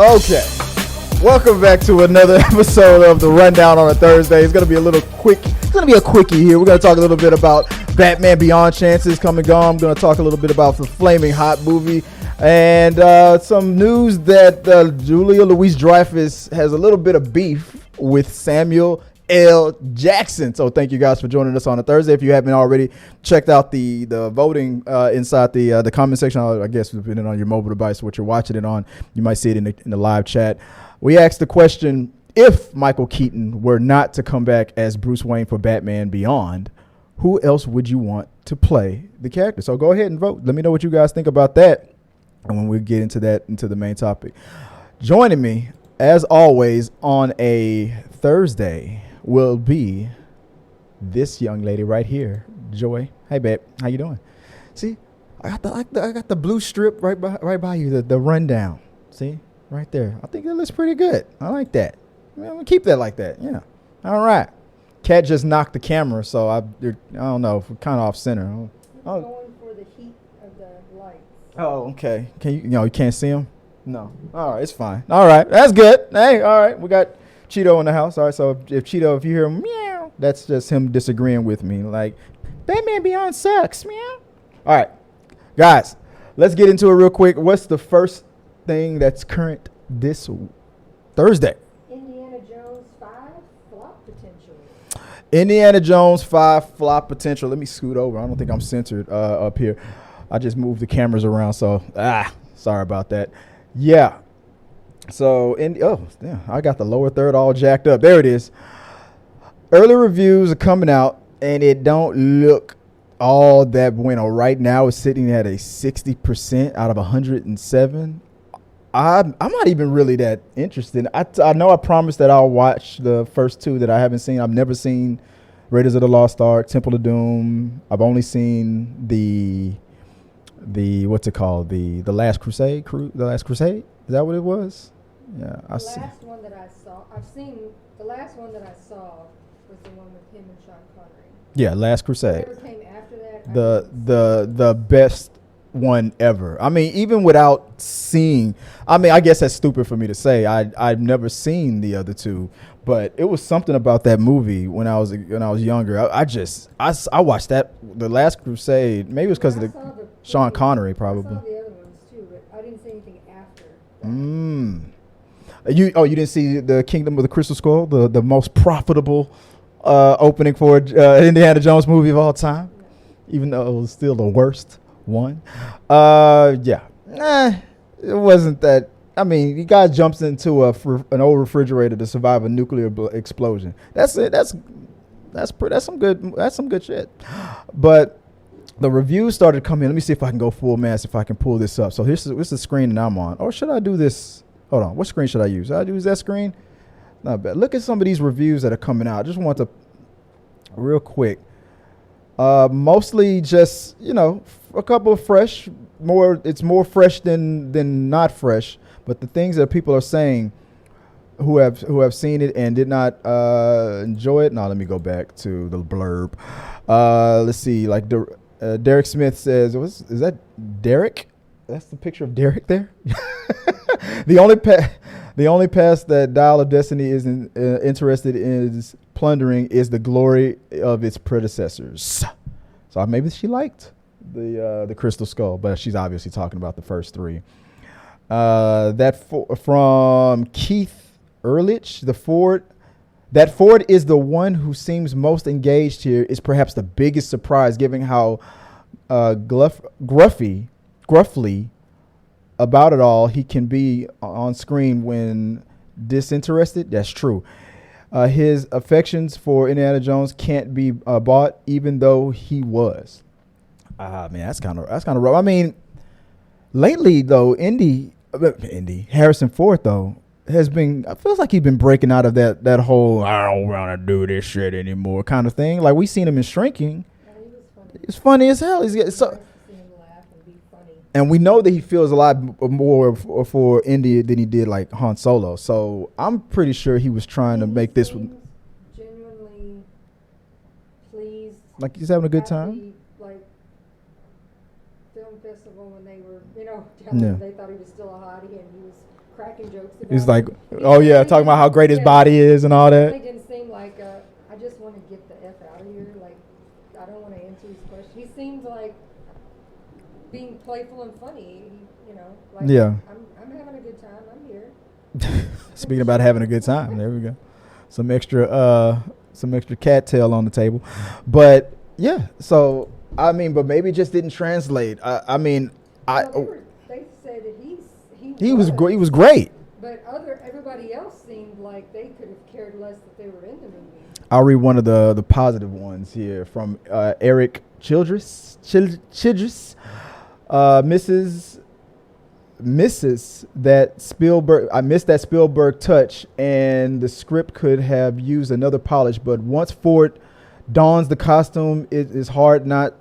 Okay. Welcome back to another episode of the Rundown on a Thursday. It's going to be a little quick. It's going to be a quickie here. We're going to talk a little bit about Batman Beyond Chances come and gone. I'm going to talk a little bit about the Flamin Hot movie and some news that Julia Louis-Dreyfus has a little bit of beef with Samuel L. Jackson. So thank you guys for joining us on a Thursday. If you haven't already checked out the voting inside the comment section, I guess depending on your mobile device, what you're watching it on, you might see it in the live chat. We asked the question, if Michael Keaton were not to come back as Bruce Wayne for Batman Beyond, who else would you want to play the character? So go ahead and vote. Let me know what you guys think about that. And when we get into the main topic. Joining me, as always, on a Thursday will be this young lady right here, Joy. Hey, babe. How you doing? See, I got the blue strip right by you, the rundown. See? Right there. I think that looks pretty good. I like that. I'm gonna keep that like that. Yeah. All right. Cat just knocked the camera, so I don't know. If we're kind of off center. Going for the heat of the lights. Oh, okay. You can't see him? No. All right. It's fine. All right. That's good. Hey. All right. We got Cheeto in the house. All right. So if Cheeto, if you hear him meow, that's just him disagreeing with me. Like, Batman Beyond sucks. Meow. All right, guys. Let's get into it real quick. What's the first thing that's current this Thursday? Indiana Jones 5 flop potential. Indiana Jones 5 flop potential. Let me scoot over. I don't think I'm centered up here. I just moved the cameras around, so sorry about that. Yeah. So I got the lower third all jacked up. There it is. Early reviews are coming out, and it don't look all that bueno. Right now, it's sitting at a 60% out of 107. I'm not even really that interested. I know I promised that I'll watch the first two that I haven't seen. I've never seen Raiders of the Lost Ark, Temple of Doom. I've only seen the what's it called? The Last Crusade? The Last Crusade? Is that what it was? Yeah. The last one that I saw was the one with him and Sean Connery. Yeah, Last Crusade. Whatever came after that. The best one ever. I mean, even without seeing, I guess that's stupid for me to say. I've never seen the other two, but it was something about that movie when I was younger. I watched that, The Last Crusade. Maybe it was because of the Sean Connery, probably. I saw the other ones too, but I didn't see anything after. You didn't see the Kingdom of the Crystal Skull, the most profitable opening for Indiana Jones movie of all time, even though it was still the worst one. It wasn't that. I mean, the guy jumps into an old refrigerator to survive a nuclear explosion. That's it. That's some good shit. But the reviews started coming. Let me see if I can go full mass, if I can pull this up. So here's the screen that I'm on. Or should I do this? Hold on. What screen should I use? Should I use that screen? Not bad. Look at some of these reviews that are coming out. I just want to real quick. Mostly just, a couple of fresh. It's more fresh than not fresh. But the things that people are saying who have seen it and did not enjoy it. Now let me go back to the blurb. Let's see. Like Derek Smith says, is that Derek? That's the picture of Derek there. The only past that Dial of Destiny is interested in plundering is the glory of its predecessors. So maybe she liked the Crystal Skull, but she's obviously talking about the first three. From Keith Ehrlich, that Ford is the one who seems most engaged here is perhaps the biggest surprise, given how gruffly about it all he can be on screen when disinterested. That's true. His affections for Indiana Jones can't be bought, even though he was. Man, that's kind of rough. I mean, lately though, Harrison Ford though feels like he's been breaking out of that whole I don't want to do this shit anymore kind of thing. Like we seen him in Shrinking. Yeah, he was funny. It's funny as hell. And we know that he feels a lot more for Indy than he did like Han Solo. So I'm pretty sure he was trying to make this one genuinely pleased. Like he's having a good time. Like film festival when they were, they thought he was still a hottie and he was cracking jokes about He's like, him. oh yeah, talking about how great his body is and all It that. didn't seem like I just want to get the F out of here. Like, I don't want to answer his question. He seems like being playful and funny, you know. Like, Yeah. I'm having a good time. I'm here. Speaking about having a good time, there we go. Some extra cattail on the table, but yeah. So I mean, but maybe it just didn't translate. I mean, They said that he was great. But everybody else seemed like they could have cared less that they were in the movie. I'll read one of the positive ones here from Eric Childress. Misses that Spielberg. I missed that Spielberg touch, and the script could have used another polish. But once Ford dons the costume, it is hard not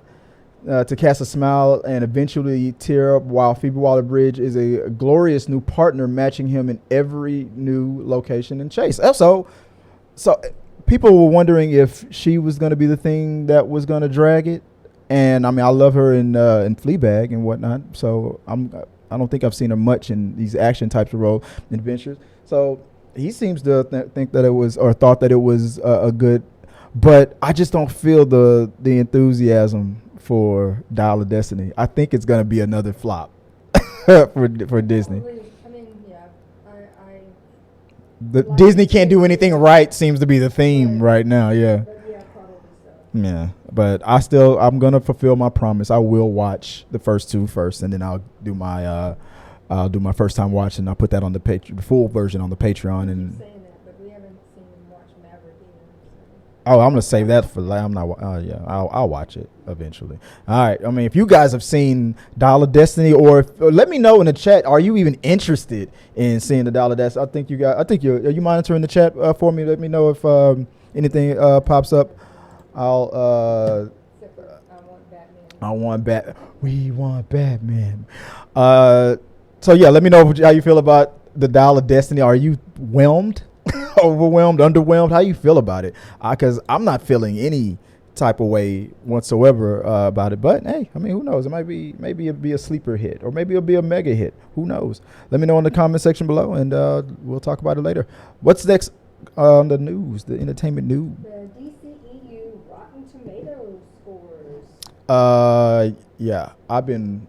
to cast a smile and eventually tear up. While Phoebe Waller-Bridge is a glorious new partner, matching him in every new location and chase. Also, so people were wondering if she was going to be the thing that was going to drag it. And I mean, I love her in Fleabag and whatnot. So I don't think I've seen her much in these action types of role adventures. So he seems to think that it was, or thought that it was a good, but I just don't feel the enthusiasm for Dial of Destiny. I think it's going to be another flop for Disney. I mean, yeah, Disney can't do anything right seems to be the theme right now. Yeah. But yeah, probably so. Yeah, but I'm gonna fulfill my promise. I will watch the first two first, and then I'll do my first time watching. I'll put that on the the full version on the Patreon. And Saying that, but we haven't seen him watch Maverick either. I'm gonna save that for. I'm not. I'll watch it eventually. All right. I mean, if you guys have seen Dial of Destiny, or let me know in the chat. Are you even interested in seeing the Dial of Destiny? I think are you monitoring the chat for me? Let me know if anything pops up. I want Batman. We want Batman. So yeah, let me know how you feel about the Dial of Destiny. Are you overwhelmed, underwhelmed? How you feel about it? Because I'm not feeling any type of way whatsoever about it. But hey, I mean, who knows? It maybe it'll be a sleeper hit, or maybe it'll be a mega hit. Who knows? Let me know in the comment section below, and we'll talk about it later. What's next on the news? The entertainment news. The DCEU Rotten Tomatoes scores. Yeah, I've been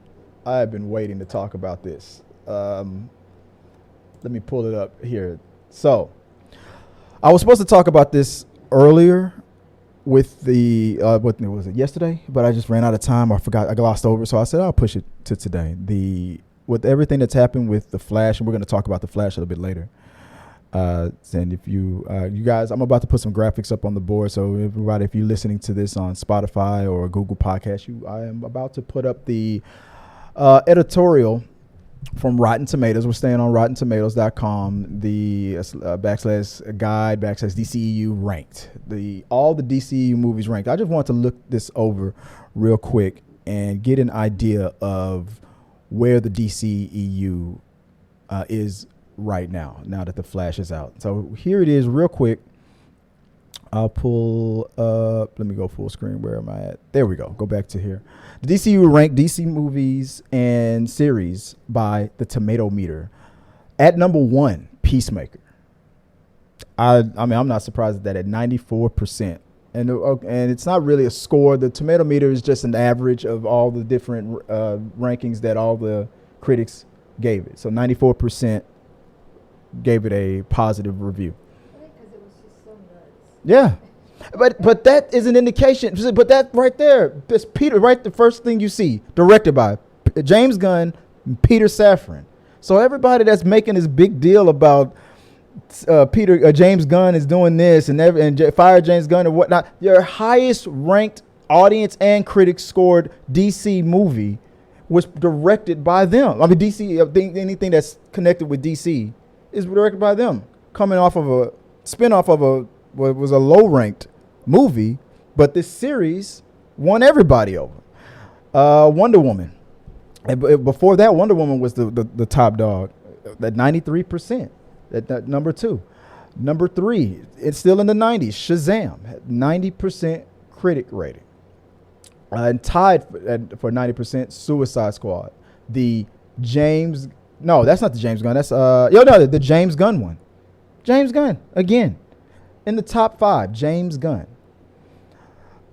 waiting to talk about this. Let me pull it up here. So, I was supposed to talk about this earlier with the what was it, yesterday? But I just ran out of time. I glossed over. So I said I'll push it to today. With everything that's happened with the Flash, and we're going to talk about the Flash a little bit later. And if you guys, I'm about to put some graphics up on the board. So everybody, if you're listening to this on Spotify or Google Podcast, I am about to put up the editorial from Rotten Tomatoes. We're staying on RottenTomatoes.com. The /guide /DCEU ranked. All the DCEU movies ranked. I just want to look this over real quick and get an idea of where the DCEU is right now that the Flash is out. So here it is real quick. I'll pull up, let me go full screen. Where am I at? There we go. Go back to here. The DCU ranked DC movies and series by the tomato meter. At number 1, Peacemaker. I mean, I'm not surprised at that at 94%. And it's not really a score. The tomato meter is just an average of all the different rankings that all the critics gave it. So 94% gave it a positive review. Because it was just so nuts. Yeah. But that is an indication. But that right there, this Peter, right, the first thing you see, directed by James Gunn and Peter Safran. So everybody that's making this big deal about James Gunn is doing this and fire James Gunn and whatnot, your highest ranked audience and critics scored DC movie was directed by them. I mean, DC, anything that's connected with DC is directed by them, coming off of a spinoff of what was a low-ranked movie, but this series won everybody over. Wonder Woman. Before that, Wonder Woman was the top dog at 93%. That number 2. Number 3, it's still in the 90s. Shazam had 90% critic rating. And tied for 90%, Suicide Squad. The James No, that's not the James Gunn. That's the James Gunn one. James Gunn again in the top 5. James Gunn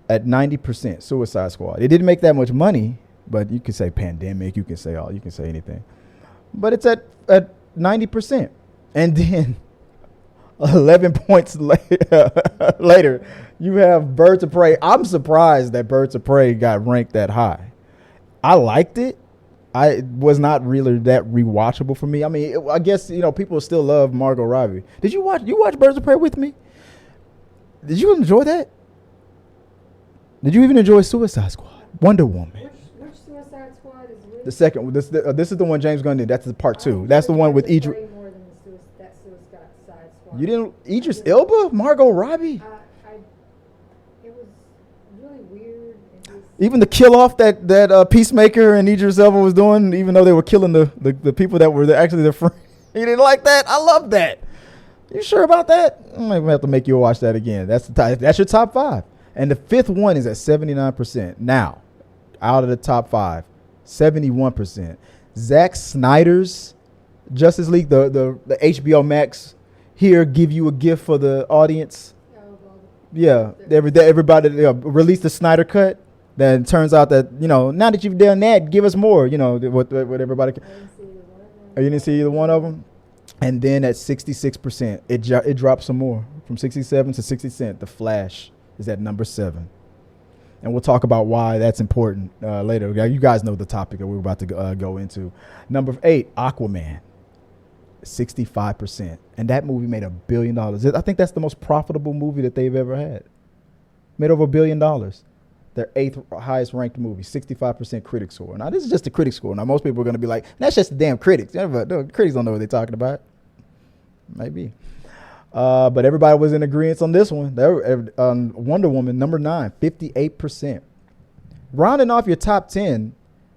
at 90%. Suicide Squad. It didn't make that much money, but you can say pandemic. You can say anything, but it's at 90%. And then 11 points later, you have Birds of Prey. I'm surprised that Birds of Prey got ranked that high. I liked it. I was not really that rewatchable for me. I mean, I guess, people still love Margot Robbie. Did you watch Birds of Prey with me? Did you enjoy that? Did you even enjoy Suicide Squad? Wonder Woman. Which Suicide Squad is this? The second one. This is the one James Gunn did. That's the part 2. That's the one with Idris. More than that Suicide Squad. You didn't Idris Elba, Margot Robbie. It was really weird. Even the kill off that Peacemaker and Idris Elba was doing, even though they were killing the people that were actually their friends. You didn't like that? I love that. You sure about that? I might have to make you watch that again. That's your top 5. And the 5th one is at 79%. Now, out of the top 5, 71%. Zack Snyder's Justice League, the HBO Max here give you a gift for the audience. Yeah, everybody released the Snyder cut. Then it turns out that, now that you've done that, give us more, what everybody. You didn't see either one of them? And then at 66%, it dropped some more. From 67 to 60%, The Flash is at number 7. And we'll talk about why that's important later. You guys know the topic that we're about to go into. Number 8, Aquaman, 65%. And that movie made $1 billion. I think that's the most profitable movie that they've ever had. Made over $1 billion. Their 8th highest ranked movie, 65% critic score. Now, this is just the critic score. Now, most people are going to be like, that's just the damn critics. The critics don't know what they're talking about. Maybe. But everybody was in agreement on this one. Wonder Woman, number 9, 58%. Rounding off your top 10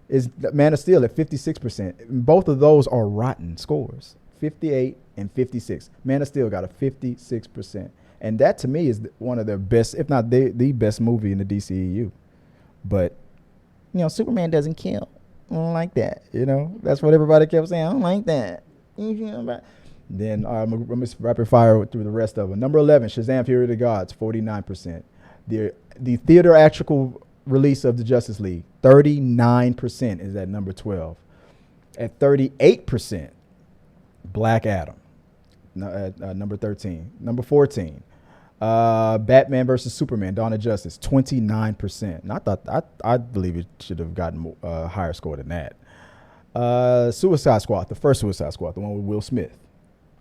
is Man of Steel at 56%. Both of those are rotten scores, 58 and 56. Man of Steel got a 56%. And that, to me, is one of their best, if not the best movie in the DCEU. But, Superman doesn't kill. I don't like that. That's what everybody kept saying. I don't like that. Then I'm going to rapid fire through the rest of them. Number 11, Shazam! Fury of the Gods, 49%. The theatrical release of the Justice League, 39% is at number 12. At 38%, Black Adam, at number 13. Number 14, Batman versus Superman, Dawn of Justice, 29%. And I believe it should have gotten a higher score than that. Suicide Squad, the first Suicide Squad, the one with Will Smith.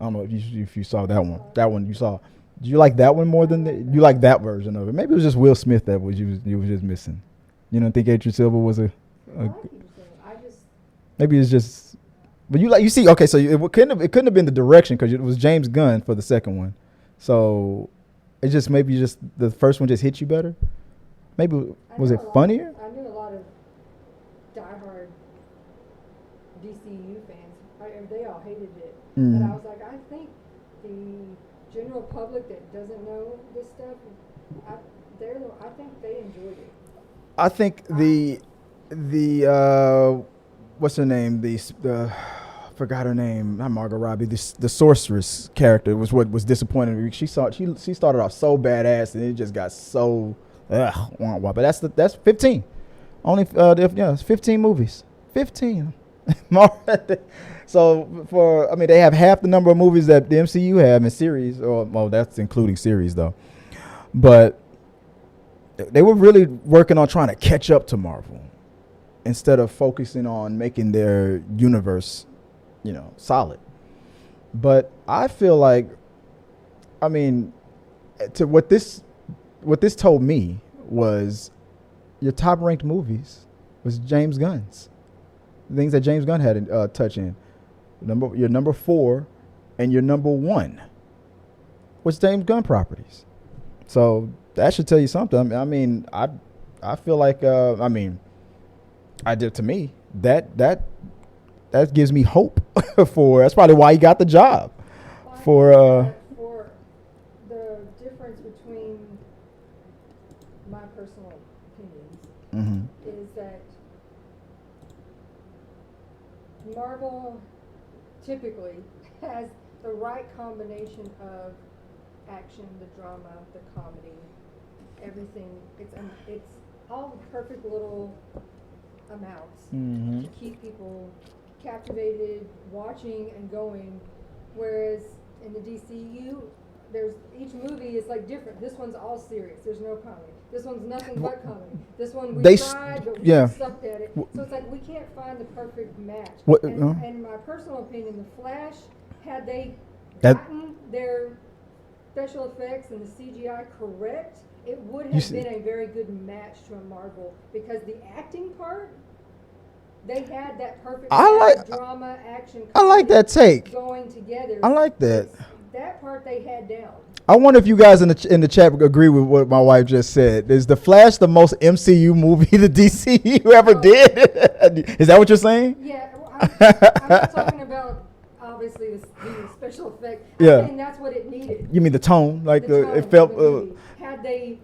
I don't know if you saw that one. That one you saw. Did you like that one more than you like that version of it? Maybe it was just Will Smith that you was just missing. You don't think Idris Elba was maybe it's just. But you see, okay, so it couldn't have been the direction because it was James Gunn for the second one, so it just maybe just the first one just hit you better. Maybe was it funnier? I knew a lot of diehard DCU fans. They all hated it, but I was like, I think the general public that doesn't know this stuff, I think they enjoyed it. I think the what's her name? The forgot her name. Not Margot Robbie. The sorceress character was what was disappointing. She started off so badass and it just got so. But that's 15. Only it's 15 movies. 15. So they have half the number of movies that the MCU have in series. Well, that's including series though. But they were really working on trying to catch up to Marvel instead of focusing on making their universe, solid. But I feel like, to what this told me was your top ranked movies was James Gunn's. The things that James Gunn had a touch in. Your number 4 and your number 1 was James Gunn properties. So that should tell you something. I feel like to me that gives me hope for. That's probably why he got the job. For the difference between my personal opinions is that Marvel typically has the right combination of action, the drama, the comedy, everything. It's all the perfect little amounts to keep people captivated, watching and going. Whereas in the DCU, each movie is like different. This one's all serious. There's no comedy. This one's nothing but comedy. This one we tried, but we sucked at it. So it's like we can't find the perfect match. And my personal opinion, The Flash, had they gotten their special effects and the CGI correct, it would have been a very good match to a Marvel, because the acting part, they had that perfect drama, action. I like that take. Going together. I like that. That part they had down. I wonder if you guys in the chat agree with what my wife just said. Is The Flash the most MCU movie the DCU ever did? Is that what you're saying? Yeah, I'm not talking about obviously the special effect. I'm saying that's what it needed. You mean the tone? Like it felt. Had they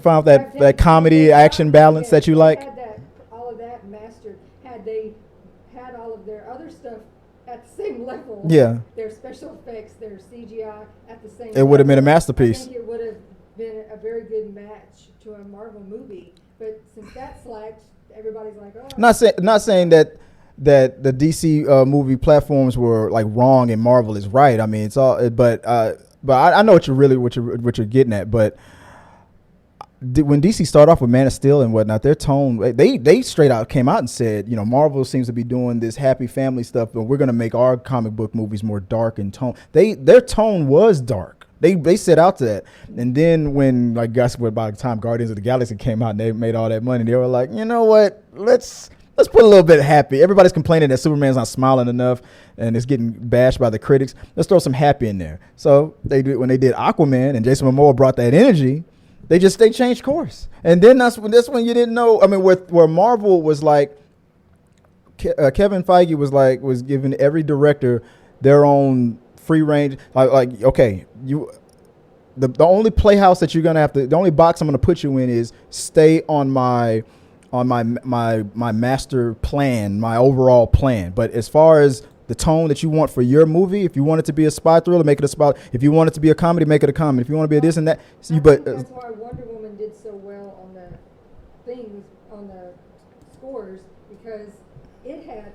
found that comedy action balance that you like? Had all of that mastered. Had they had all of their other stuff at the same level. Yeah. Their special effects, their CGI at the same level. It would have been a masterpiece. I think it would have been a very good match to a Marvel movie. But since that slacked, everybody's like, oh. Not saying that the DC movie platforms were like wrong and Marvel is right. I mean, it's all, but I know what you're getting at. But when DC started off with Man of Steel and whatnot, their tone, they straight out came out and said, Marvel seems to be doing this happy family stuff, but we're going to make our comic book movies more dark in tone. Their tone was dark. They set out to that. And then when, like, guess what, by the time Guardians of the Galaxy came out and they made all that money, they were like, you know what, let's put a little bit of happy. Everybody's complaining that Superman's not smiling enough and it's getting bashed by the critics. Let's throw some happy in there. So when they did Aquaman and Jason Momoa brought that energy, they changed course. And then that's when you didn't know. I mean, where Marvel was like, Kevin Feige was giving every director their own free range. Like okay, the only playhouse that you're gonna have to, the only box I'm gonna put you in is stay on my master plan, my overall plan. But as far as the tone that you want for your movie, if you want it to be a spy thriller, make it a spy. If you want it to be a comedy, make it a comedy. If you want to be a this and that, that's why Wonder Woman did so well on the things, on the scores, because it had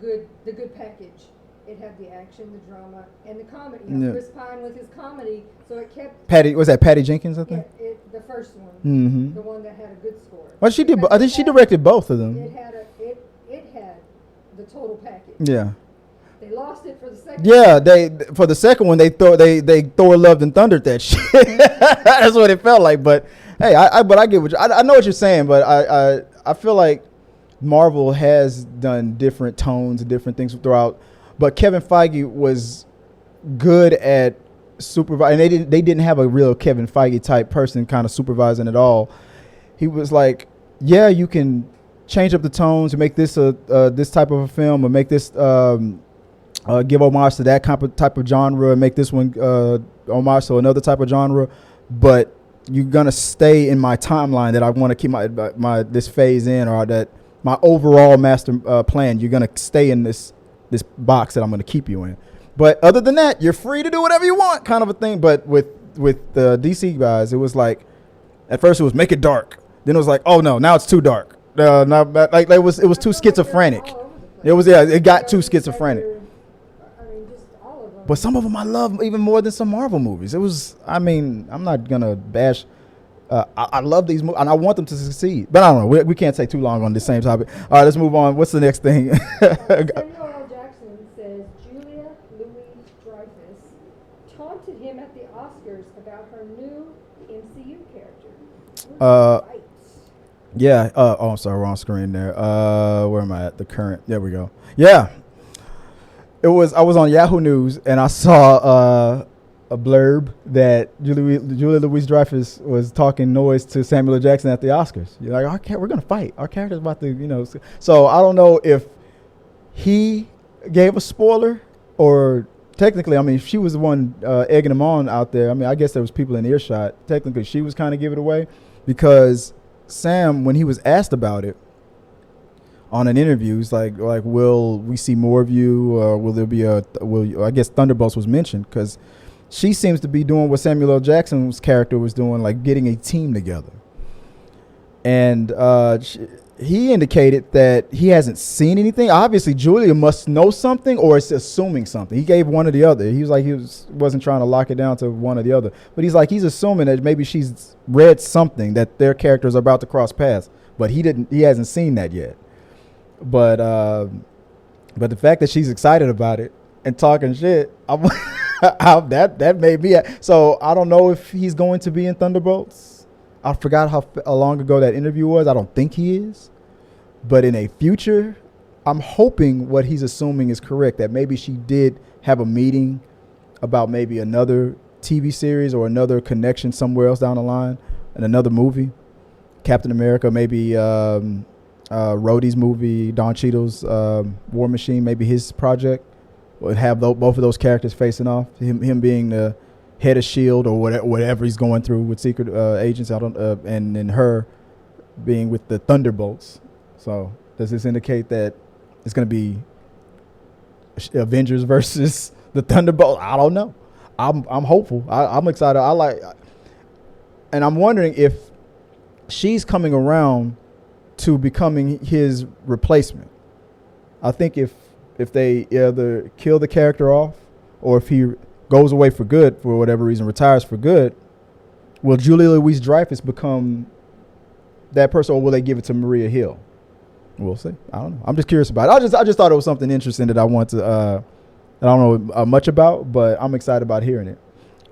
the good package. It had the action, the drama, and the comedy. Chris Pine with his comedy, so it kept. Patty Jenkins, I think. Yeah, the first one, the one that had a good score. Well, she did. I think she directed both of them. It had the total package. Yeah. They lost it for the second. Yeah, for the second one they Thor loved and thundered that shit. That's what it felt like. But hey, I get what I know what you're saying, but I feel like Marvel has done different tones and different things throughout. But Kevin Feige was good at supervising. They didn't have a real Kevin Feige type person kind of supervising at all. He was like, yeah, you can change up the tones and make this this type of a film, or make this give homage to that type of genre, and make this one homage to another type of genre, but you're gonna stay in my timeline that I want to keep my this phase in, or that my overall master plan. You're gonna stay in this box that I'm gonna keep you in. But other than that, you're free to do whatever you want, kind of a thing. But with the DC guys, it was like, at first it was make it dark, then it was like, oh no, now it's too dark. It was too schizophrenic. It got too schizophrenic. But some of them I love even more than some Marvel movies. I'm not gonna bash. I love these movies and I want them to succeed. But I don't know. We can't take too long on the same topic. All right, let's move on. What's the next thing? Samuel L. Jackson says Julia Louis-Dreyfus taunted him at the Oscars about her new MCU character. Yeah. I'm sorry. Wrong screen there. Where am I at? The current. There we go. Yeah. I was on Yahoo News and I saw a blurb that Julia Louis-Dreyfus was talking noise to Samuel L. Jackson at the Oscars. You're like, we're gonna fight. Our character's about to, So I don't know if he gave a spoiler, or technically, I mean, she was the one egging him on out there. I mean, I guess there was people in earshot. Technically, she was kind of giving it away, because Sam, when he was asked about it on an interview. He's like, will we see more of you? Will there be I guess Thunderbolts was mentioned because she seems to be doing what Samuel L. Jackson's character was doing, like getting a team together. And he indicated that he hasn't seen anything. Obviously, Julia must know something or is assuming something. He gave one or the other. He was like wasn't trying to lock it down to one or the other. But he's assuming that maybe she's read something that their characters are about to cross paths. But he hasn't seen that yet. But the fact that she's excited about it and talking shit, that made me. So I don't know if he's going to be in Thunderbolts. I forgot how long ago that interview was. I don't think he is. But in a future, I'm hoping what he's assuming is correct, that maybe she did have a meeting about maybe another TV series or another connection somewhere else down the line and another movie. Captain America, maybe Rhodey's movie, Don Cheadle's War Machine, maybe his project would have both of those characters facing off. Him being the head of S.H.I.E.L.D. or whatever he's going through with secret agents. And then her being with the Thunderbolts. So does this indicate that it's going to be Avengers versus the Thunderbolts? I don't know. I'm hopeful. I'm excited. And I'm wondering if she's coming around to becoming his replacement. I think if they either kill the character off or if he goes away for good, for whatever reason, retires for good, will Julia Louis-Dreyfus become that person, or will they give it to Maria Hill? We'll see. I don't know. I'm just curious about it. I just thought it was something interesting that I want to. I don't know much about, but I'm excited about hearing it.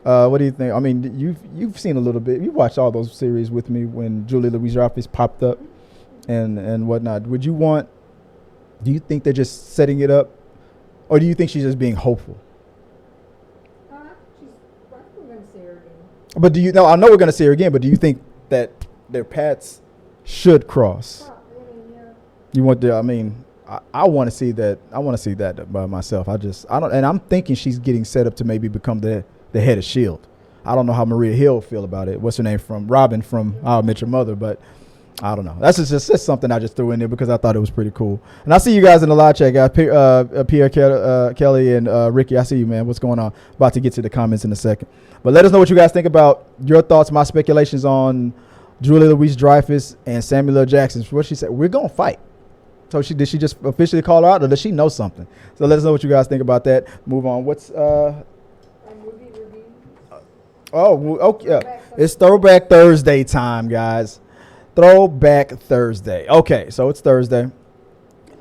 What do you think? I mean, you've seen a little bit. You watched all those series with me when Julia Louis-Dreyfus popped up and whatnot. Do you think they're just setting it up, or do you think she's just being hopeful? But I know we're going to see her again, but do you think that their paths should cross? You want to, I want to see that. I want to see that by myself. And I'm thinking she's getting set up to maybe become the head of S.H.I.E.L.D. I don't know how Maria Hill feel about it. What's her name from Robin from How I Met Your Mother, but I don't know. That's just something I just threw in there because I thought it was pretty cool. And I see you guys in the live chat, guys. Pierre Kelly and Ricky, I see you, man. What's going on? About to get to the comments in a second. But let us know what you guys think about your thoughts, my speculations on Julia Louis-Dreyfus and Samuel L. Jackson. What she said, we're going to fight. So did she just officially call her out, or does she know something? So let us know what you guys think about that. Move on. What's movie review? Okay. It's Throwback Thursday time, guys. Throwback Thursday. Okay, so it's Thursday,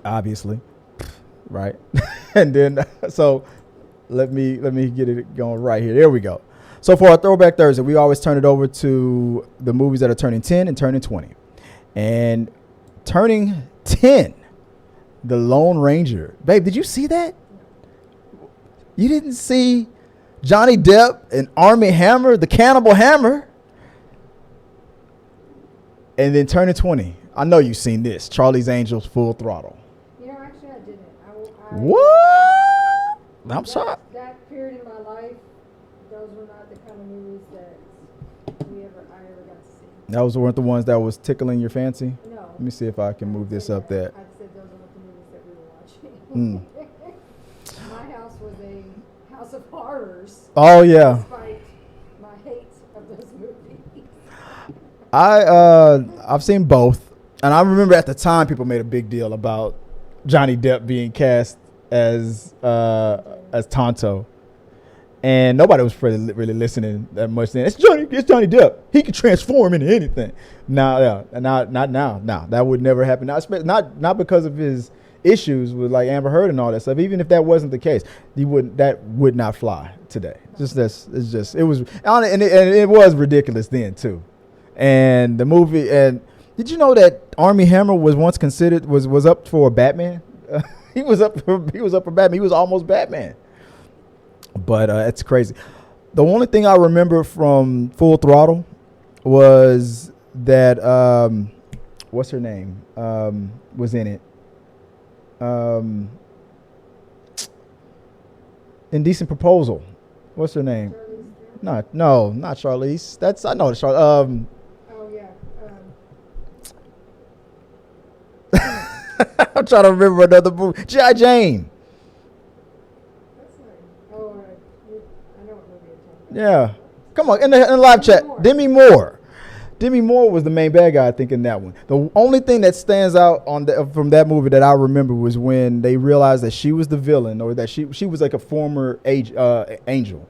obviously, right? And then so let me get it going right here. There we go. So for our Throwback Thursday, we always turn it over to the movies that are turning 10 and turning 20. And turning 10, The Lone Ranger. Babe, did you see that? You didn't see Johnny Depp and Armie Hammer, the Cannibal Hammer? And then turning 20. I know you've seen this. Charlie's Angels, Full Throttle. Actually, I didn't. What? I'm sorry. That period in my life, those were not the kind of movies that I ever got to see. Those weren't the ones that was tickling your fancy? No. Let me see if I can move this up there. I said those weren't the movies that we were watching. My house was a house of horrors. Oh, yeah. Despite my hate of those movies. I've seen both, and I remember at the time people made a big deal about Johnny Depp being cast as Tonto, and nobody was really listening that much then. It's Johnny Depp. He can transform into anything. Not now. That would never happen. Not because of his issues with like Amber Heard and all that stuff. Even if that wasn't the case, that would not fly today. It was ridiculous then too. And the movie, and did you know that Armie Hammer was once considered was up for Batman? He was up for Batman. He was almost Batman. But it's crazy. The only thing I remember from Full Throttle was that what's her name was in it. Indecent Proposal. What's her name? Not Charlize. I know Charlize. I'm trying to remember another movie. G.I. Jane. That's not. Oh, I know what movie you're talking about. Yeah. Come on, in the live chat, Demi Moore. Demi Moore was the main bad guy, I think, in that one. The only thing that stands out from that movie that I remember was when they realized that she was the villain, or that she was like a former angel,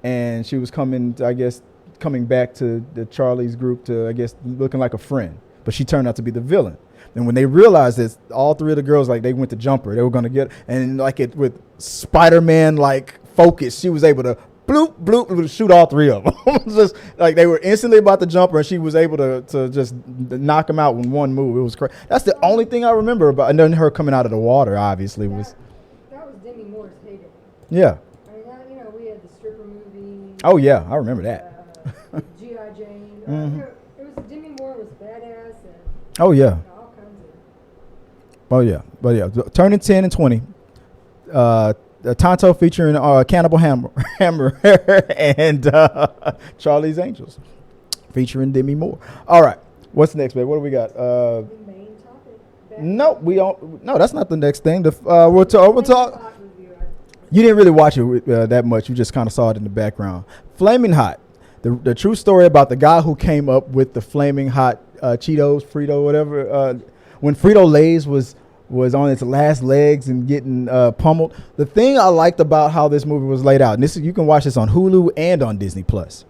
and she was coming back to the Charlie's group to, I guess, looking like a friend, but she turned out to be the villain. And when they realized this, all three of the girls, like, they went to jumper, they were gonna get, and like it with Spider-Man like focus, she was able to bloop, bloop, bloop, shoot all three of them. Just like they were instantly about to jump her, and she was able to just knock them out in one move. It was crazy. That's the only thing I remember about. And then her coming out of the water, obviously, was. That was Demi Moore's heyday. Yeah. I mean, we had the stripper movie. Oh yeah, I remember that. G.I. Jane. Mm-hmm. It was Demi Moore was badass and. Oh yeah. All kinds of. But yeah, turning 10 and 20. Tonto featuring Cannibal Hammer and Charlie's Angels featuring Demi Moore. All right, what's next, babe? What do we got? The main topic. No, we don't. No, that's not the next thing. We'll talk. You didn't really watch it that much. You just kind of saw it in the background. Flamin Hot, the true story about the guy who came up with the Flaming Hot Cheetos, Frito, whatever. When Frito-Lay's was on its last legs and getting pummeled. The thing I liked about how this movie was laid out, and you can watch this on Hulu and on Disney Plus.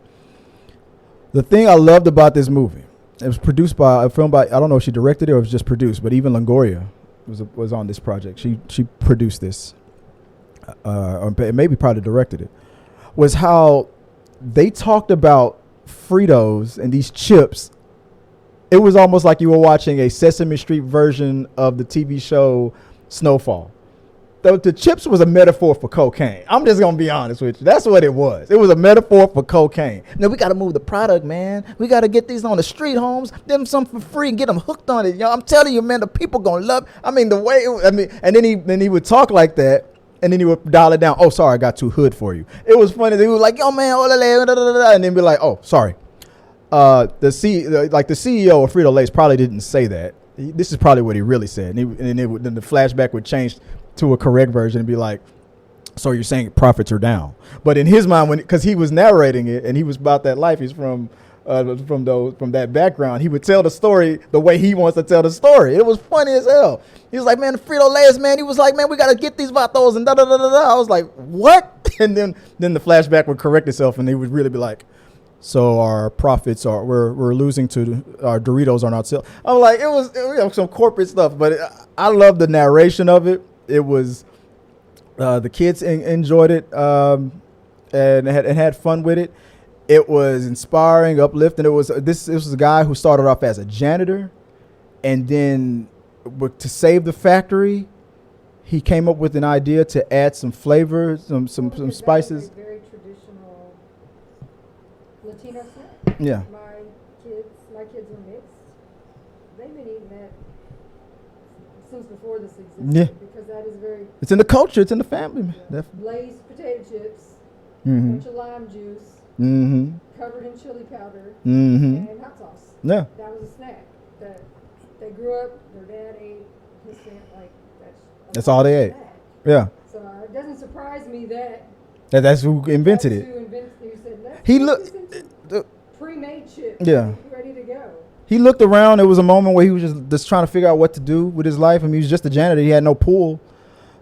The thing I loved about this movie, it was filmed by, I don't know if she directed it or it was just produced, but even Longoria was on this project. She produced this, or maybe probably directed it. Was how they talked about Fritos and these chips. It was almost like you were watching a Sesame Street version of the TV show Snowfall. The chips was a metaphor for cocaine. I'm just going to be honest with you. That's what it was. It was a metaphor for cocaine. Now, we got to move the product, man. We got to get these on the street, Holmes. Give them something for free and get them hooked on it. I'm telling you, man, the people going to love it. I mean, and then he would talk like that. And then he would dial it down. Oh, sorry, I got too hood for you. It was funny. He was like, yo, man, and then be like, oh, sorry. The CEO of Frito-Lay's probably didn't say that. This is probably what he really said. And then the flashback would change to a correct version and be like, so you're saying profits are down. But in his mind, because he was narrating it and he was about that life, he's from that background, he would tell the story the way he wants to tell the story. It was funny as hell. He was like, man, the Frito-Lay's, man, he was like, man, we got to get these vatos and da-da-da-da-da. I was like, what? And then the flashback would correct itself and he would really be like, so our profits we're losing to our Doritos are not sale. I'm like, it was some corporate stuff, but I love the narration of it. It was the kids enjoyed it and had fun with it. It was inspiring, uplifting. This was a guy who started off as a janitor, and then to save the factory, he came up with an idea to add some flavor, some spices. Very traditional Latino snack. Yeah. My kids are mixed. They've been eating that since before this existed. Yeah. Because that is very. It's in the culture. It's in the family. Yeah. Lay's potato chips, Mm-hmm. bunch of lime juice, Mm-hmm. covered in chili powder, Mm-hmm. and hot sauce. Yeah. That was a snack that they grew up. Their dad ate his snack like That's all they ate. Snack. Yeah. So it doesn't surprise me that. That's who invented it. Who said, He looked. Pre-made chips. Yeah. Ready to go. He looked around. There was a moment where he was just trying to figure out what to do with his life. I mean, he was just a janitor. He had no pool.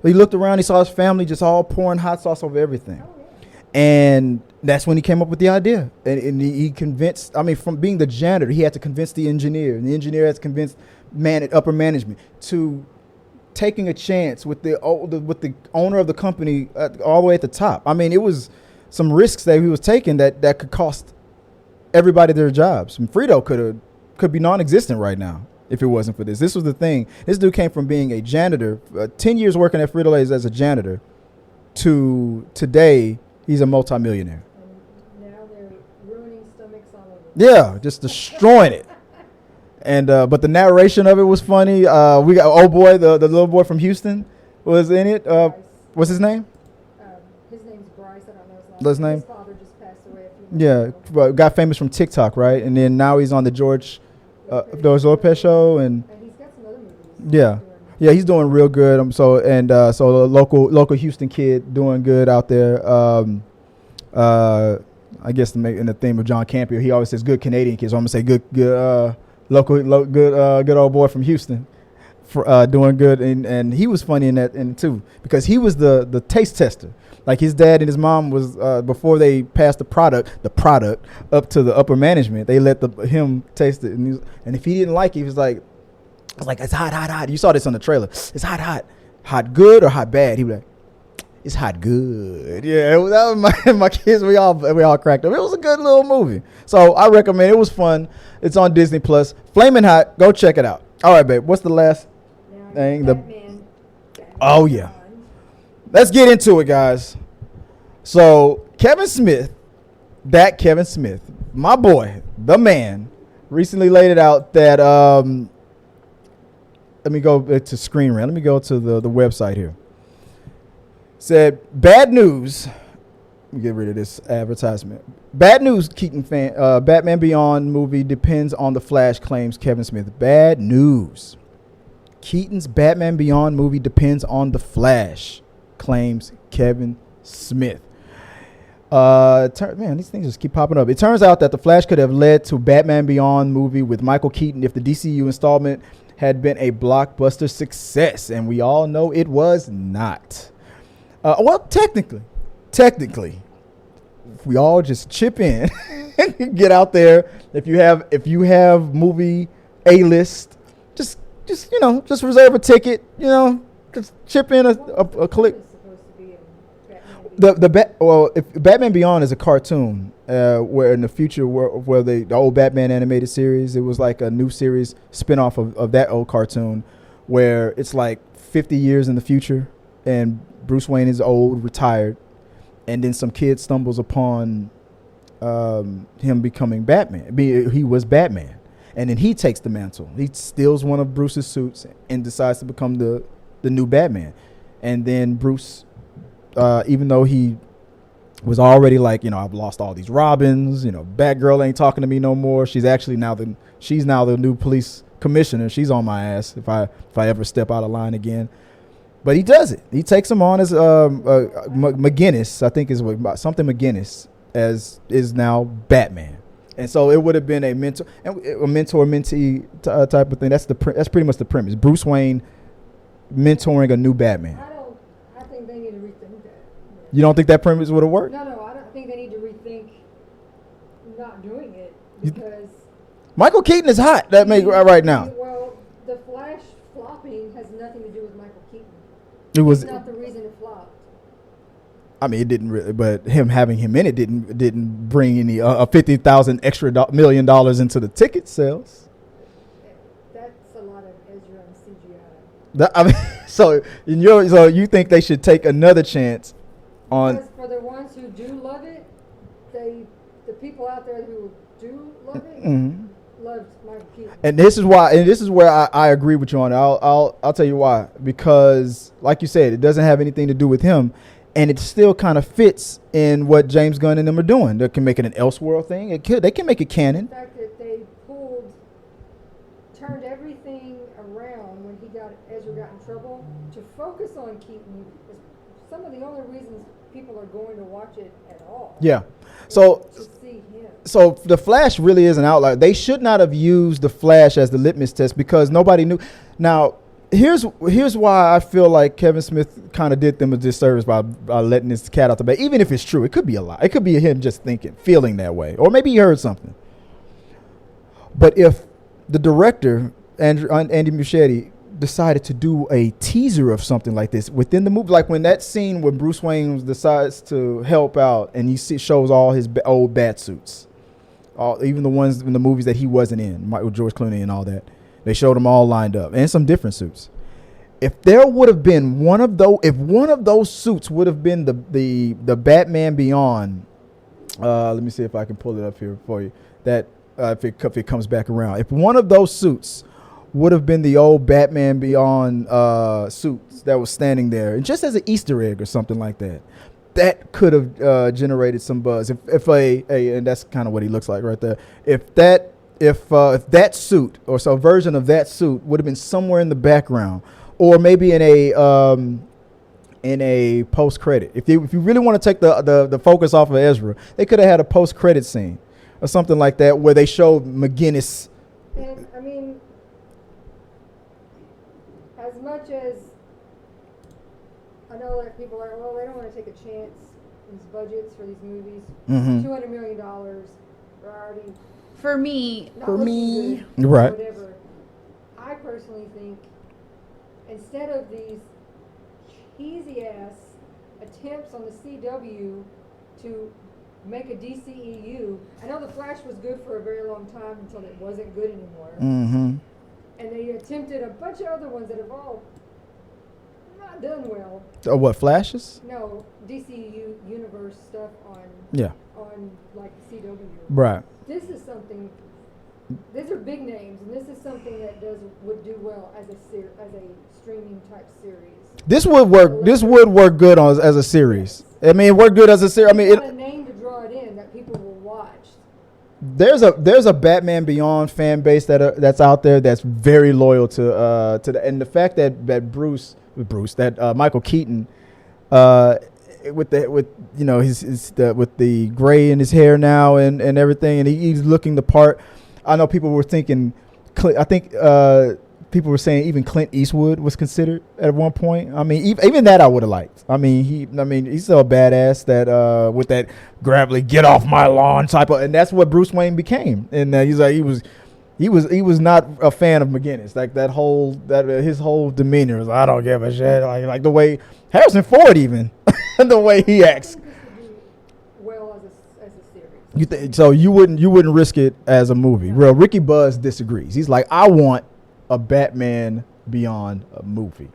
But he looked around. He saw his family just all pouring hot sauce over everything. Oh, yeah. And that's when he came up with the idea. And he convinced, from being the janitor, he had to convince the engineer. And the engineer has convinced upper management to taking a chance with the owner of the company all the way at the top. I mean, it was some risks that he was taking that could cost everybody their jobs. And Frito could be non-existent right now if it wasn't for this. This was the thing. This dude came from being a janitor, 10 years working at Frito-Lay's as a janitor, to today he's a multimillionaire. And now they're ruining stomachs all over. Yeah, just destroying it. And but the narration of it was funny. We got boy, the little boy from Houston was in it. What's his name? His name's Bryce. I don't know his name. His father just passed away a few months ago. But got famous from TikTok, right? And then now he's on the George Lopez show, and he's got some other movies. Yeah. Yeah, he's doing real good. So the local Houston kid doing good out there. I guess in the theme of John Campion, he always says good Canadian kids. So I'm gonna say good good old boy from Houston for doing good. And he was funny in that too, because he was the taste tester. Like his dad and his mom was before they passed the product up to the upper management. They let him taste it, and if he didn't like it, he was like, it's hot. You saw this on the trailer. It's hot good or hot bad. He was like, it's hot good. Yeah, that was my kids. We all cracked up. It was a good little movie. So I recommend it. It was fun. It's on Disney Plus. Flamin Hot. Go check it out. All right, babe. What's the last thing? Batman. Oh yeah. Let's get into it, guys. So Kevin Smith, my boy, the man, recently laid it out that let me go to Screen Rant. Let me go to the website here. Said, bad news. Let me get rid of this advertisement. Bad news, Keaton fan. Batman Beyond movie depends on The Flash, claims Kevin Smith. Bad news. Keaton's Batman Beyond movie depends on The Flash, claims Kevin Smith. Man, these things just keep popping up. It turns out that The Flash could have led to Batman Beyond movie with Michael Keaton if the DCEU installment had been a blockbuster success, and we all know it was not. Well, technically, if we all just chip in and get out there, if you have movie A-list, just reserve a ticket, just chip in a click. If Batman Beyond is a cartoon, where in the future where the old Batman animated series, it was like a new series spinoff of that old cartoon, where it's like 50 years in the future and Bruce Wayne is old, retired, and then some kid stumbles upon him becoming Batman. He was Batman, and then he takes the mantle. He steals one of Bruce's suits and decides to become the new Batman. And then Bruce, even though he was already like, I've lost all these Robins, Batgirl ain't talking to me no more. She's actually now the new police commissioner. She's on my ass if I ever step out of line again. But he does it. He takes him on as McGinnis, I think is something McGinnis, as is now Batman. And so it would have been a mentor-mentee type of thing. That's pretty much the premise. Bruce Wayne mentoring a new Batman. I think they need to rethink that. You don't think that premise would have worked? No, I don't think they need to rethink not doing it, because Michael Keaton is hot. That makes right now. Well, the Flash flopping has nothing to do with Michael Keaton. It's not the reason it flopped. I mean, it didn't really, but having him in it didn't bring any $50,000 extra $1 million into the ticket sales. That's a lot of Ezra and CGI. So you think they should take another chance on? Because for the ones who do love it, the people out there who do love it, loved Michael Keaton. And this is where I agree with you on it. I'll tell you why. Because like you said, it doesn't have anything to do with him, and it still kind of fits in what James Gunn and them are doing. They can make it an Elseworld thing. They can make it canon. The fact that they turned everything around when Ezra got in trouble to focus on Keaton is some of the only reasons people are going to watch it at all. Yeah. So to see him. So the Flash really is an outlier. They should not have used the Flash as the litmus test because nobody knew. Now, here's why I feel like Kevin Smith kind of did them a disservice by letting this cat out the bag. Even if it's true, it could be a lie. It could be him just feeling that way, or maybe he heard something. But if the director, Andy Muschietti, decided to do a teaser of something like this within the movie, like when that scene when Bruce Wayne decides to help out and shows all his old bat suits, even the ones in the movies that he wasn't in, with George Clooney and all that, they showed them all lined up and some different suits. If there would have been one of those suits would have been the Batman Beyond, let me see if I can pull it up here for you. That if it comes back around, if one of those suits would have been the old Batman Beyond suits that was standing there, and just as an Easter egg or something like that, that could have generated some buzz. If and that's kind of what he looks like right there. If that suit or some version of that suit would have been somewhere in the background, or maybe in a post credit. If you really want to take the focus off of Ezra, they could have had a post credit scene or something like that where they showed McGinnis. And I mean, as much as I know that people are, well, they don't want to take a chance. These budgets for these movies, $200 million are already For me, not looking good, right? Whatever. I personally think instead of these cheesy ass attempts on the CW to make a DCEU, I know the Flash was good for a very long time until it wasn't good anymore. Mm-hmm. And they attempted a bunch of other ones that have all not done well. What, Flashes? No, DCEU universe stuff on like the CW. Right. This is something. These are big names, and this is something that would do well as a streaming type series. This would work. This would work good as a series. I mean, it worked good as a series. I mean, a name to draw it in that people will watch. There's a Batman Beyond fan base that's out there that's very loyal to and the fact that Michael Keaton, with the gray in his hair now and everything, and he's looking the part. I know people were thinking, people were saying even Clint Eastwood was considered at one point. I mean, even that I would have liked. I mean, he's still a badass that with that gravelly "get off my lawn" type of, and that's what Bruce Wayne became. And he was not a fan of McGinnis. Like his whole demeanor was, I don't give a shit. Like the way Harrison Ford even, the way he acts. So you wouldn't risk it as a movie. Real Ricky Buzz disagrees. He's like, I want a Batman Beyond a movie.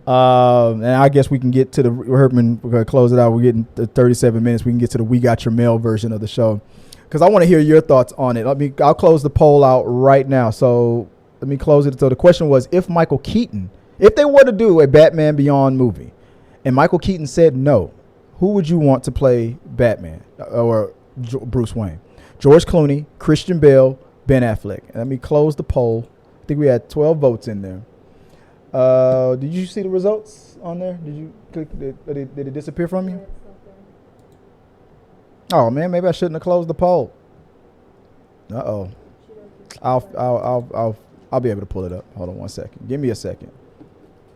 And I guess we can get to we're going to close it out. We're getting to 37 minutes. We can get to the We Got Your Mail version of the show, because I want to hear your thoughts on it. I'll close the poll out right now. So let me close it. So the question was, if Michael Keaton, if they were to do a Batman Beyond movie and Michael Keaton said no, who would you want to play Batman or Bruce Wayne? George Clooney, Christian Bale, Ben Affleck. Let me close the poll. I think we had 12 votes in there. Did you see the results on there? Did you click? Did it disappear from you? Oh man, maybe I shouldn't have closed the poll. I'll be able to pull it up. Hold on one second. Give me a second.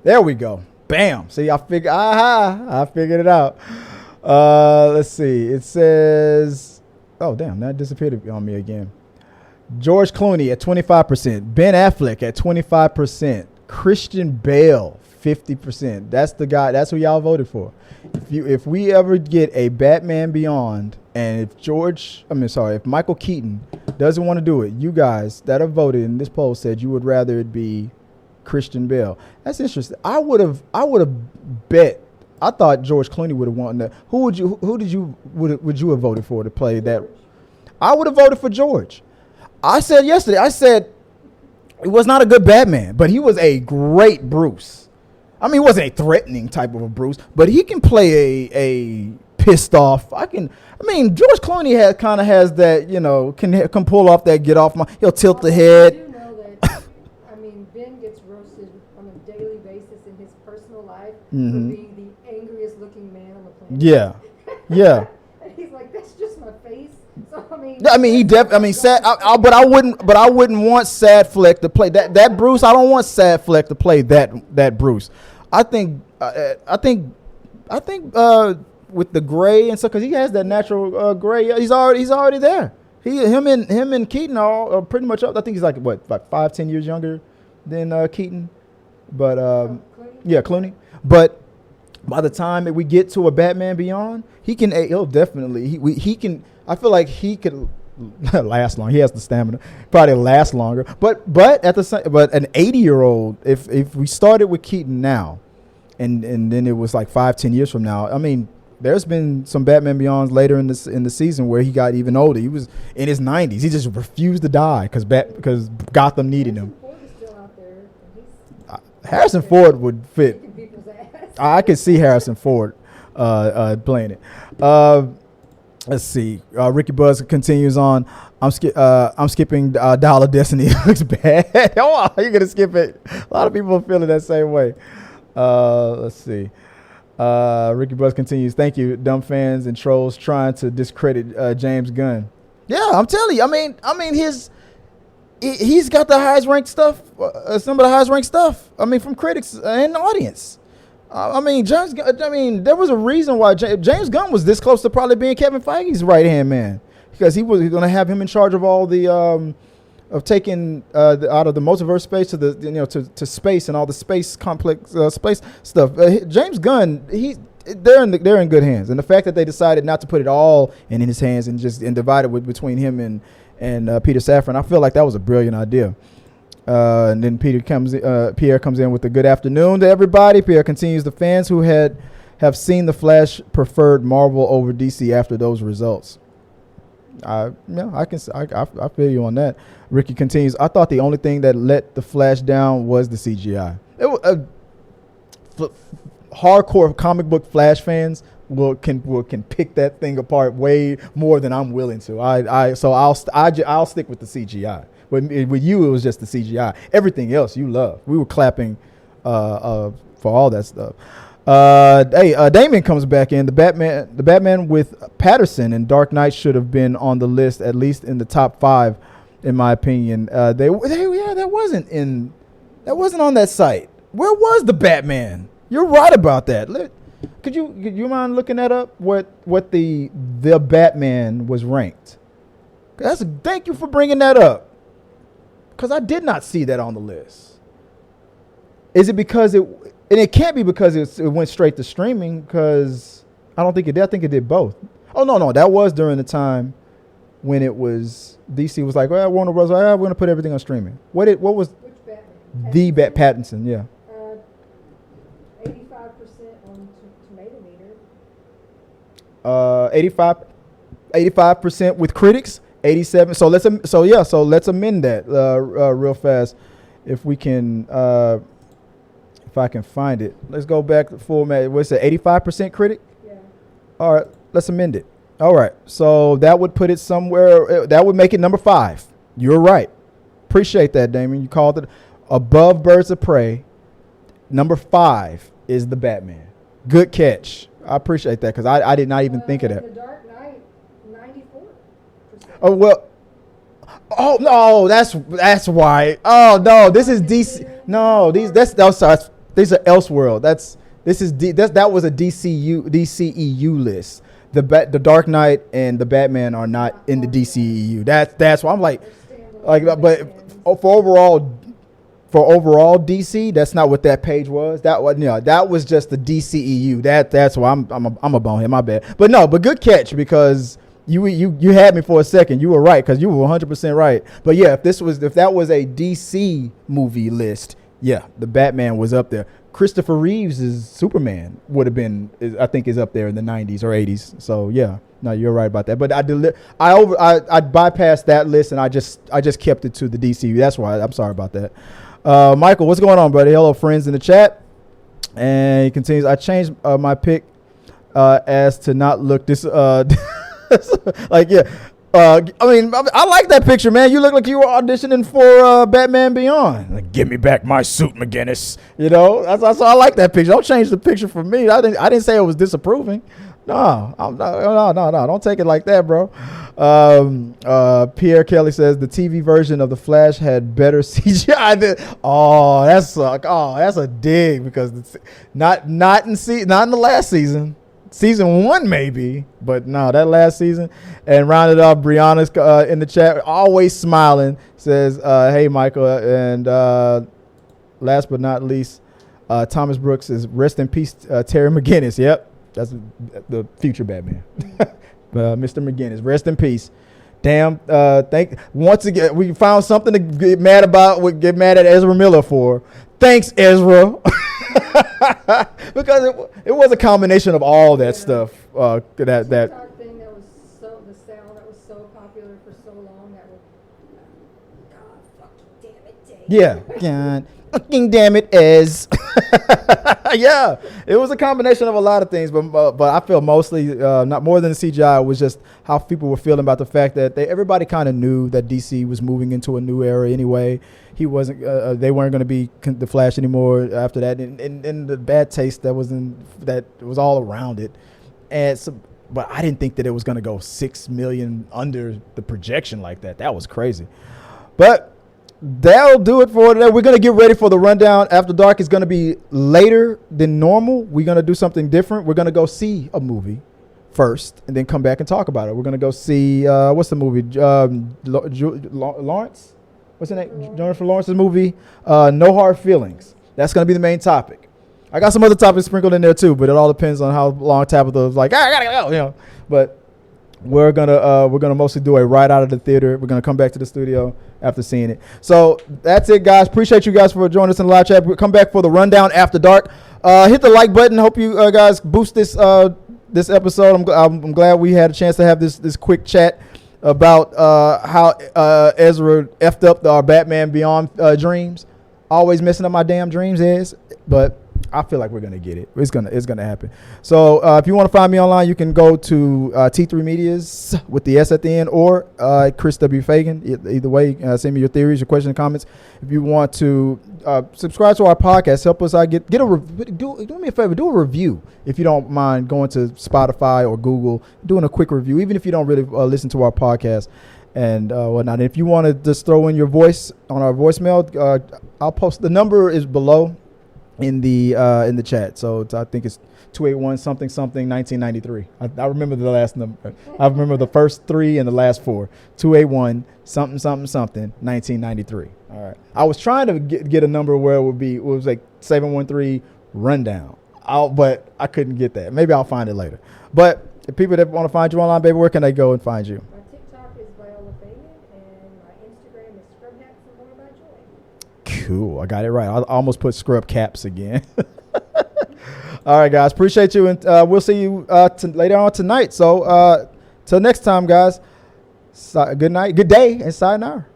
There we go. Bam. See, I figured it out. Let's see. It says, oh damn, that disappeared on me again. George Clooney at 25%, Ben Affleck at 25%, Christian Bale 50%. That's the guy. That's who y'all voted for. If we ever get a Batman Beyond, and if Michael Keaton doesn't want to do it, you guys that have voted in this poll said you would rather it be Christian Bale. That's interesting. I would have bet. I thought George Clooney would have won that. Who would you have voted for to play that? I would have voted for George. I said yesterday, he was not a good Batman, but he was a great Bruce. I mean, he wasn't a threatening type of a Bruce, but he can play a pissed off. George Clooney has that, can pull off that get off my. He'll tilt the head. I do know that. Ben gets roasted on a daily basis in his personal life for being the angriest looking man on the planet. Yeah. And he's like, that's just my face. So sad. But I wouldn't want Sad Fleck to play that Bruce. I don't want Sad Fleck to play that Bruce. I think with the gray and stuff, because he has that natural gray. He's already there. Him and Keaton are pretty much up. I think he's like 5-10 years younger than Keaton, but Clooney. But by the time that we get to a Batman Beyond, he can I feel like he could last long. He has the stamina, probably last longer. But an 80-year-old, if we started with Keaton now, and then it was like 5-10 years from now. I mean, there's been some Batman Beyonds later in the season where he got even older. He was in his 90s. He just refused to die because Gotham needed him. Harrison Ford would fit. I could see Harrison Ford playing it. Let's see. Ricky Buzz continues on. I'm skipping Dollar Destiny. It looks bad. Oh, you're gonna skip it. A lot of people are feeling that same way. Let's see. Ricky Buzz continues. Thank you, dumb fans and trolls trying to discredit James Gunn. Yeah, I'm telling you. I mean, he's got the highest ranked stuff. Some of the highest ranked stuff. I mean, from critics and the audience. There was a reason why James Gunn was this close to probably being Kevin Feige's right hand man, because he was going to have him in charge of all the of taking out of the multiverse space to the to space and all the space complex space stuff. James Gunn, they're in good hands, and the fact that they decided not to put it all in his hands and divide it between him and Peter Safran, I feel like that was a brilliant idea. And then Pierre comes in with a good afternoon to everybody. Pierre continues, the fans who have seen The Flash preferred Marvel over DC after those results. I feel you on that. Ricky continues, I thought the only thing that let The Flash down was the CGI. Hardcore comic book Flash fans can pick that thing apart way more than I'm willing to. I'll stick with the CGI. With you, it was just the CGI. Everything else you love. We were clapping for all that stuff. Damien comes back in. The Batman with Patterson and Dark Knight should have been on the list, at least in the top 5, in my opinion. That wasn't on that site. Where was the Batman? You're right about that. Could you mind looking that up? What the Batman was ranked? Thank you for bringing that up, because I did not see that on the list. Is it because and it can't be because it went straight to streaming, because I don't think it did. I think it did both. Oh, no. That was during the time when it was DC was like, well, Warner Bros. We're going to put everything on streaming. What was Which Batman? the Pattinson? Yeah. 85% on Tomato Meter. 85% with critics. 87. So let's amend that real fast, if we can. If I can find it, let's go back to format. What's it? 85% critic. Yeah. All right, let's amend it. All right, so that would put it somewhere. That would make it number 5. You're right. Appreciate that, Damien. You called it above Birds of Prey. Number 5 is the Batman. Good catch. I appreciate that, because I did not even think of that. The Dark Knight, 94%. Oh, well. Oh, no, that's why. Oh, no, this is DC. No, these are Elseworld. That was a DCEU list. The Dark Knight and the Batman are not in the DCEU. That's why I'm like, but for overall DC, that's not what that page was. That was just the DCEU. That's why I'm a bonehead. My bad. But good catch, because you had me for a second. You were right, because you were 100% right. But yeah, if that was a DC movie list, yeah, the Batman was up there. Christopher Reeves' Superman I think is up there in the 90s or 80s. So yeah, no, you're right about that. But I bypassed that list, and I just kept it to the DCU. That's why I'm sorry about that. Michael, what's going on, buddy? Hello, friends in the chat. And he continues, I changed my pick as to not look this like, yeah. I like that picture, man. You look like you were auditioning for Batman Beyond. Like, give me back my suit, McGinnis. That's I like that picture. Don't change the picture for me. I didn't say it was disapproving. No. Don't take it like that, bro. Pierre Kelly says the TV version of The Flash had better CGI that's a dig, because it's not in the last season. Season 1 maybe, but no, that last season. And rounded off, Brianna's in the chat, always smiling, says, hey, Michael. And last but not least, Thomas Brooks says, rest in peace, Terry McGinnis. Yep, that's the future Batman. Mr. McGinnis, rest in peace. Damn, once again, we found something to get mad at Ezra Miller for. Thanks, Ezra. Because it was a combination of all that stuff. That thing that was the sound that was so popular for so long, that was, God, fucking damn it, Dave. Yeah, God. fucking damn it, Ez. Yeah, it was a combination of a lot of things, but I feel mostly not more than the CGI. It was just how people were feeling about the fact that everybody kind of knew that DC was moving into a new era anyway. He wasn't. They weren't going to be the Flash anymore after that, and the bad taste that was all around it. And so, but I didn't think that it was going to go 6 million under the projection like that. That was crazy. But that'll do it for today. We're going to get ready for the rundown. After dark is going to be later than normal. We're going to do something different. We're going to go see a movie first and then come back and talk about it. We're going to go see, what's the movie? Lawrence? What's the name? Jennifer Lawrence's movie, No Hard Feelings. That's going to be the main topic. I got some other topics sprinkled in there too, but it all depends on how long Tabitha was like, I gotta go, you know. But we're gonna mostly do it right out of the theater. We're gonna come back to the studio after seeing it. So that's it, guys. Appreciate you guys for joining us in the live chat. We'll come back for the rundown after dark. Hit the like button. Hope you guys boost this episode. I'm glad we had a chance to have this quick chat about how Ezra effed up our Batman Beyond dreams. Always messing up my damn dreams, but I feel like we're gonna get it. It's gonna happen. So if you want to find me online, you can go to T3 Medias with the S at the end, or Chris W. Fagan. Either way, send me your theories, your questions, and comments. If you want to subscribe to our podcast, help us out. Do me a favor, do a review if you don't mind going to Spotify or Google, doing a quick review, even if you don't really listen to our podcast and whatnot. And if you want to just throw in your voice on our voicemail, I'll post. The number is below in the chat, so I think it's 281 something 1993. I remember the last number. I remember the first 3 and the last 4. 281 something 1993. All right. I was trying to get a number where it was like 713 rundown. But I couldn't get that. Maybe I'll find it later. But if people that want to find you online, baby, where can they go and find you? My TikTok is Viola Fagan, and my Instagram is Scrub Hats and More by Joy. Cool. I got it right. I almost put scrub caps again. All right, guys. Appreciate you. And we'll see you later on tonight. So till next time, guys. Good night. Good day. And sayonara.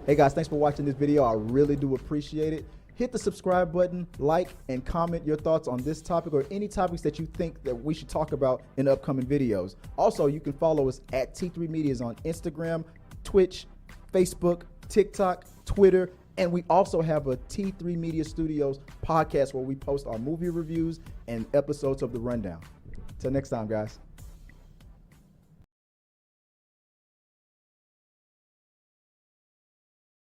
Hey, guys. Thanks for watching this video. I really do appreciate it. Hit the subscribe button, like, and comment your thoughts on this topic or any topics that you think that we should talk about in upcoming videos. Also, you can follow us at T3 Medias on Instagram, Twitch, Facebook, TikTok, Twitter, and we also have a T3 Media Studios podcast where we post our movie reviews and episodes of The Rundown. Till next time, guys.